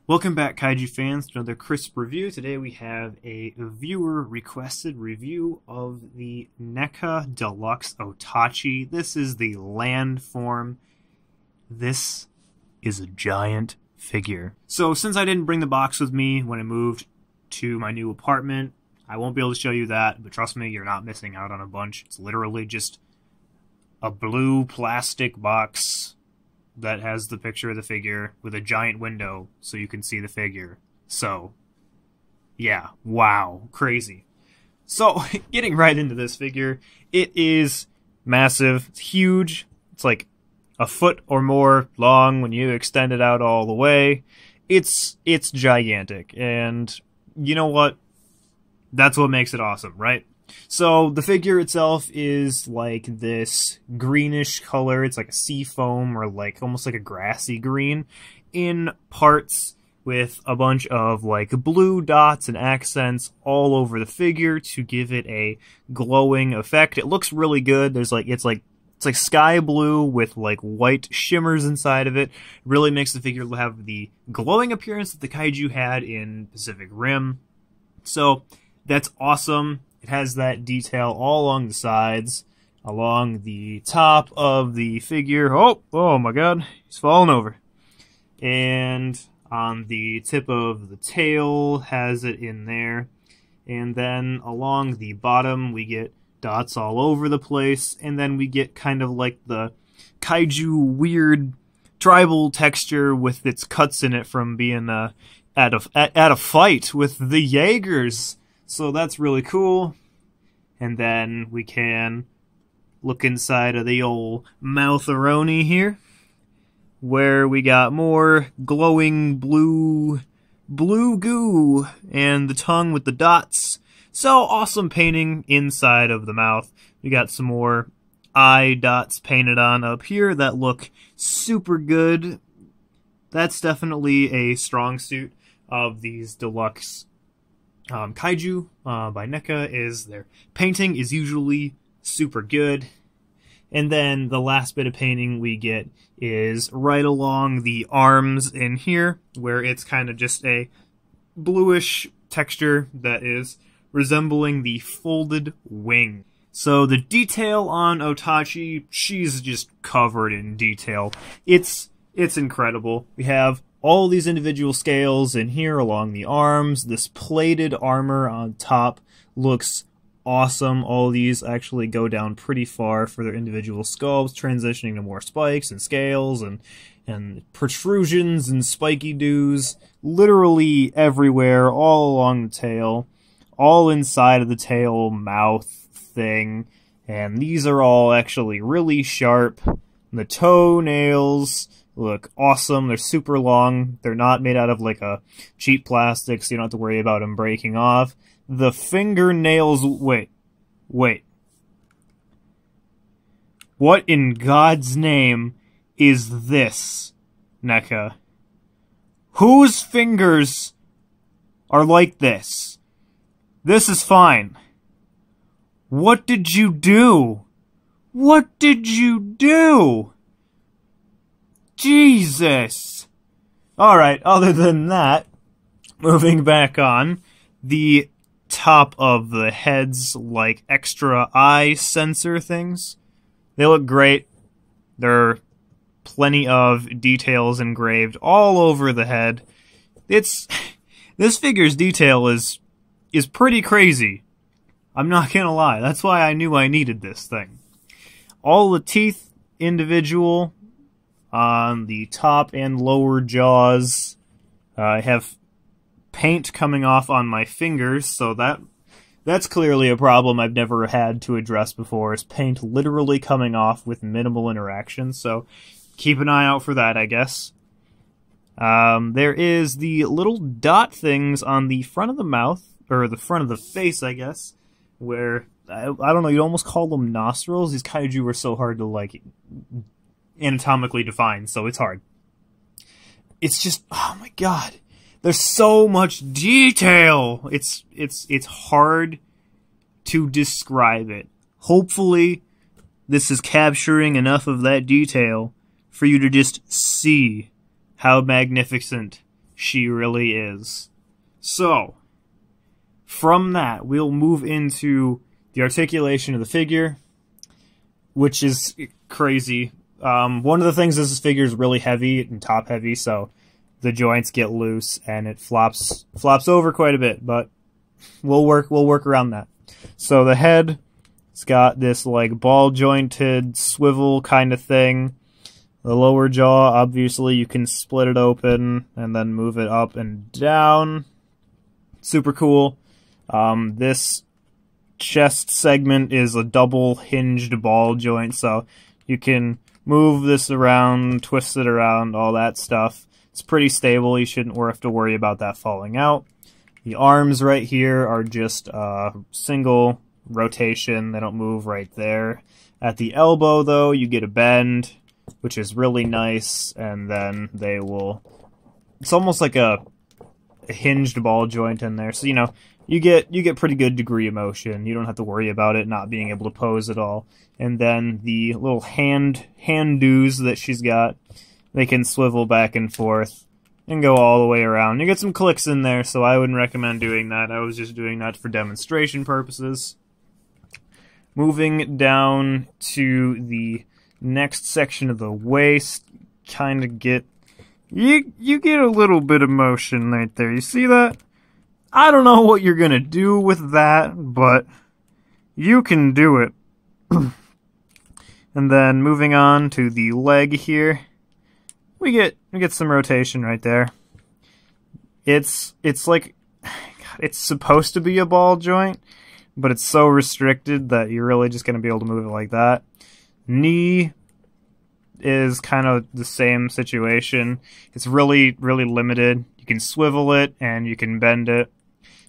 Welcome back, Kaiju fans, to another crisp review. Today we have a viewer-requested review of the NECA Deluxe OTACHI. This is the land form. This is a giant figure. So since I didn't bring the box with me when I moved to my new apartment, I won't be able to show you that, but trust me, you're not missing out on a bunch. It's literally just a blue plastic box that has the picture of the figure with a giant window so you can see the figure. So, yeah, wow, crazy. So, getting right into this figure, it is massive, it's huge, it's like a foot or more long when you extend it out all the way. It's gigantic, and you know what? That's what makes it awesome, right? So the figure itself is like this greenish color. It's like a sea foam or like almost like a grassy green in parts with a bunch of like blue dots and accents all over the figure to give it a glowing effect. It looks really good. It's like sky blue with like white shimmers inside of it. It really makes the figure have the glowing appearance that the kaiju had in Pacific Rim. So that's awesome. It has that detail all along the sides, along the top of the figure. Oh my god, he's falling over. And on the tip of the tail has it in there. And then along the bottom we get dots all over the place. And then we get kind of like the kaiju weird tribal texture with its cuts in it from being at a fight with the Jaegers. So that's really cool. And then we can look inside of the old mouth-a-roni here, where we got more glowing blue goo and the tongue with the dots. So awesome painting inside of the mouth. We got some more eye dots painted on up here that look super good. That's definitely a strong suit of these deluxe kaiju by NECA. Is their painting is usually super good. And then the last bit of painting we get is right along the arms in here, where it's kind of just a bluish texture that is resembling the folded wing. So the detail on Otachi, she's just covered in detail. It's incredible. We have all these individual scales in here along the arms. This plated armor on top looks awesome. All these actually go down pretty far for their individual sculpts, transitioning to more spikes and scales and protrusions and spiky doos. Literally everywhere, all along the tail, all inside of the tail mouth thing. And these are all actually really sharp. The toenails look awesome. They're super long. They're not made out of like a cheap plastic, so you don't have to worry about them breaking off. The fingernails... Wait. What in God's name is this, NECA? Whose fingers are like this? This is fine. What did you do? What did you do? Jesus! Alright, other than that, moving back on, the top of the head's like extra eye sensor things, they look great. There are plenty of details engraved all over the head. This figure's detail is pretty crazy. I'm not gonna lie, that's why I knew I needed this thing. All the teeth individual on the top and lower jaws. I have paint coming off on my fingers, so that's clearly a problem I've never had to address before, is paint literally coming off with minimal interaction, so keep an eye out for that, I guess. There is the little dot things on the front of the mouth, or the front of the face, I guess, where, I don't know, you'd almost call them nostrils. These kaiju are so hard to, like, anatomically define, so it's hard. It's just, oh my god, there's so much detail. It's hard to describe it. Hopefully this is capturing enough of that detail for you to just see how magnificent she really is. So, from that, we'll move into the articulation of the figure, which is crazy. One of the things is this figure is really heavy and top heavy, so the joints get loose and it flops over quite a bit, but we'll work around that. So the head, it's got this like ball jointed swivel kind of thing. The lower jaw, obviously you can split it open and then move it up and down. Super cool. This chest segment is a double hinged ball joint, so you can move this around, twist it around, all that stuff. It's pretty stable. You shouldn't have to worry about that falling out. The arms right here are just a single rotation. They don't move right there. At the elbow, though, you get a bend, which is really nice, and then they will... It's almost like a hinged ball joint in there, so, you know, you get pretty good degree of motion. You don't have to worry about it not being able to pose at all. And then the little hand-doos that she's got, they can swivel back and forth and go all the way around. You get some clicks in there, so I wouldn't recommend doing that. I was just doing that for demonstration purposes. Moving down to the next section of the waist, kind of get... You get a little bit of motion right there. You see that? I don't know what you're gonna do with that, but you can do it. And then moving on to the leg here, we get some rotation right there. It's like, it's supposed to be a ball joint, but it's so restricted that you're really just gonna be able to move it like that. Knee is kind of the same situation. It's really, really limited. You can swivel it and you can bend it.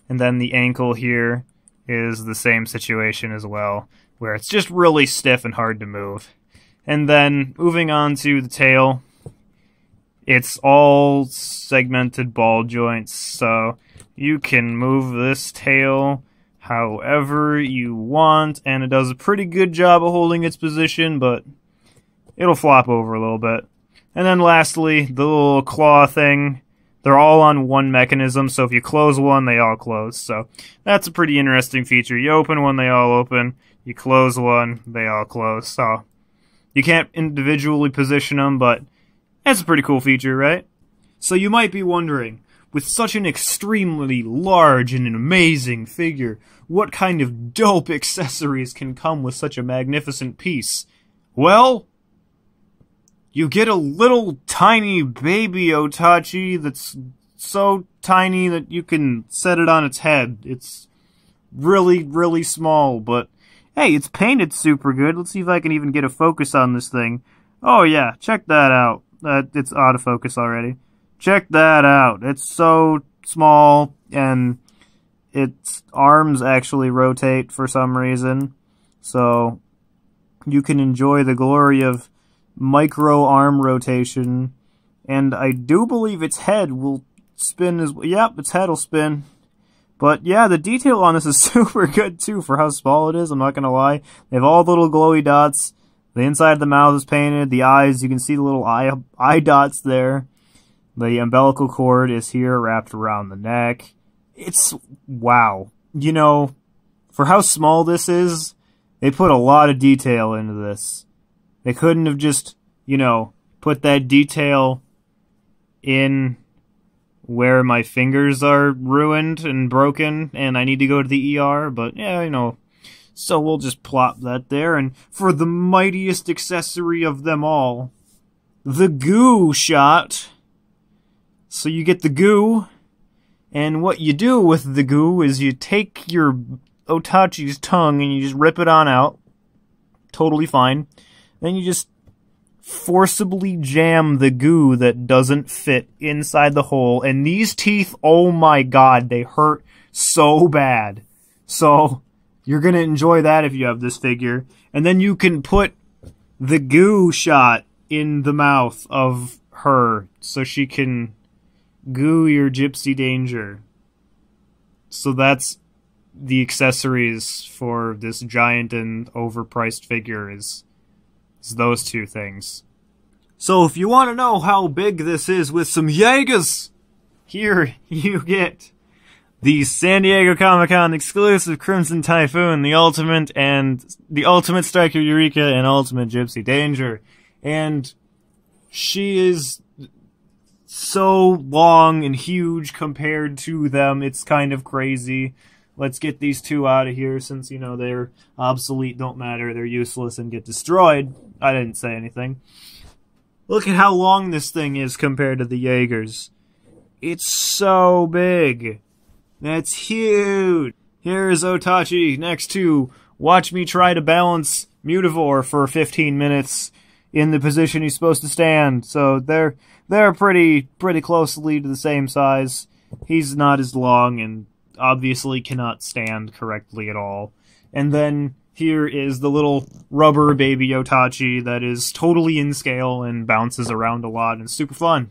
And then the ankle here is the same situation as well, where it's just really stiff and hard to move. And then moving on to the tail, it's all segmented ball joints, so you can move this tail however you want, and it does a pretty good job of holding its position, but it'll flop over a little bit. And then lastly, the little claw thing. They're all on one mechanism, so if you close one, they all close. So that's a pretty interesting feature. You open one, they all open. You close one, they all close. So you can't individually position them, but that's a pretty cool feature, right? So you might be wondering, with such an extremely large and an amazing figure, what kind of dope accessories can come with such a magnificent piece? Well, you get a little tiny baby Otachi that's so tiny that you can set it on its head. It's really, really small, but hey, it's painted super good. Let's see if I can even get a focus on this thing. Oh yeah, check that out. It's autofocus already. Check that out. It's so small, and its arms actually rotate for some reason. So you can enjoy the glory of micro arm rotation, and I do believe its head will spin as well. Yep, its head will spin. But yeah, the detail on this is super good too for how small it is, I'm not gonna lie. They have all the little glowy dots. The inside of the mouth is painted. The eyes, you can see the little eye dots there. The umbilical cord is here wrapped around the neck. It's wow. You know, for how small this is, they put a lot of detail into this. They couldn't have just, you know, put that detail in where my fingers are ruined and broken and I need to go to the ER, but yeah, you know. So we'll just plop that there, and for the mightiest accessory of them all, the goo shot. So you get the goo, and what you do with the goo is you take your Otachi's tongue and you just rip it on out. Totally fine. Then you just forcibly jam the goo that doesn't fit inside the hole. And these teeth, oh my god, they hurt so bad. So you're going to enjoy that if you have this figure. And then you can put the goo shot in the mouth of her so she can goo your gypsy danger. So that's the accessories for this giant and overpriced figure is those two things. So if you want to know how big this is with some Jaegers, here you get the San Diego Comic-Con exclusive Crimson Typhoon, the Ultimate Striker Eureka, and Ultimate Gypsy Danger. And she is so long and huge compared to them, it's kind of crazy. Let's get these two out of here since, you know, they're obsolete, don't matter, they're useless, and get destroyed. I didn't say anything. Look at how long this thing is compared to the Jaegers. It's so big. That's huge. Here's Otachi next to watch me try to balance Mutavore for 15 minutes in the position he's supposed to stand. So they're pretty closely to the same size. He's not as long and obviously cannot stand correctly at all. And then here is the little rubber baby Otachi that is totally in scale and bounces around a lot and super fun.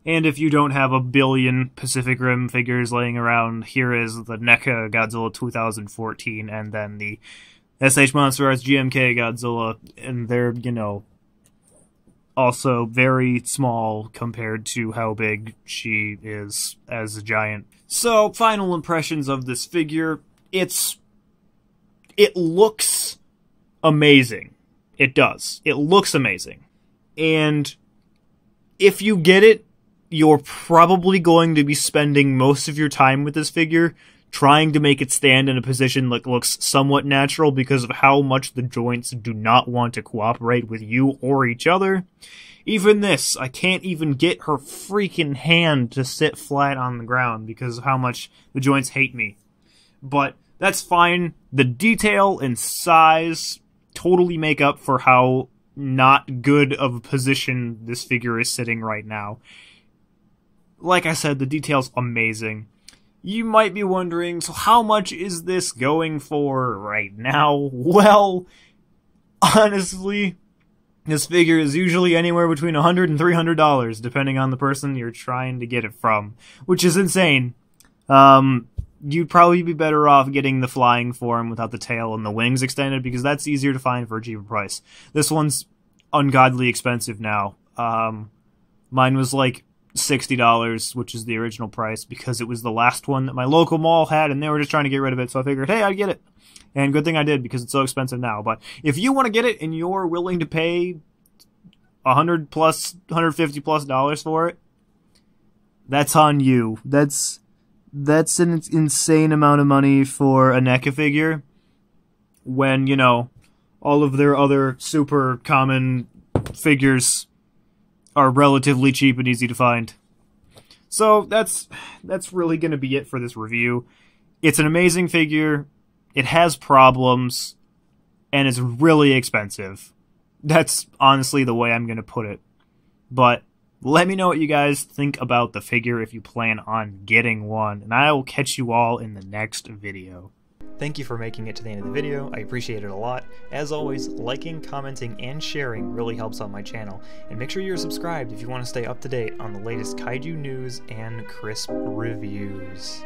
And if you don't have a billion Pacific Rim figures laying around, here is the NECA Godzilla 2014 and then the SH Monster Arts GMK Godzilla, and they're, you know, also very small compared to how big she is as a giant. So, final impressions of this figure. It looks amazing. It does. It looks amazing. And if you get it, you're probably going to be spending most of your time with this figure trying to make it stand in a position that looks somewhat natural because of how much the joints do not want to cooperate with you or each other. Even this, I can't even get her freaking hand to sit flat on the ground because of how much the joints hate me. But that's fine. The detail and size totally make up for how not good of a position this figure is sitting right now. Like I said, the detail's amazing. You might be wondering, so how much is this going for right now? Well, honestly, this figure is usually anywhere between $100 and $300, depending on the person you're trying to get it from, which is insane. You'd probably be better off getting the flying form without the tail and the wings extended, because that's easier to find for a cheaper price. This one's ungodly expensive now. Mine was like $60, which is the original price, because it was the last one that my local mall had, and they were just trying to get rid of it, so I figured, hey, I'd get it. And good thing I did, because it's so expensive now. But if you want to get it, and you're willing to pay $100 plus, $150 plus dollars for it, that's on you. That's an insane amount of money for a NECA figure, when, you know, all of their other super common figures are relatively cheap and easy to find. So that's really going to be it for this review. It's an amazing figure. It has problems, and it's really expensive. That's honestly the way I'm going to put it. But let me know what you guys think about the figure if you plan on getting one, and I will catch you all in the next video. Thank you for making it to the end of the video. I appreciate it a lot. As always, liking, commenting, and sharing really helps out my channel. And make sure you're subscribed if you want to stay up to date on the latest kaiju news and crisp reviews.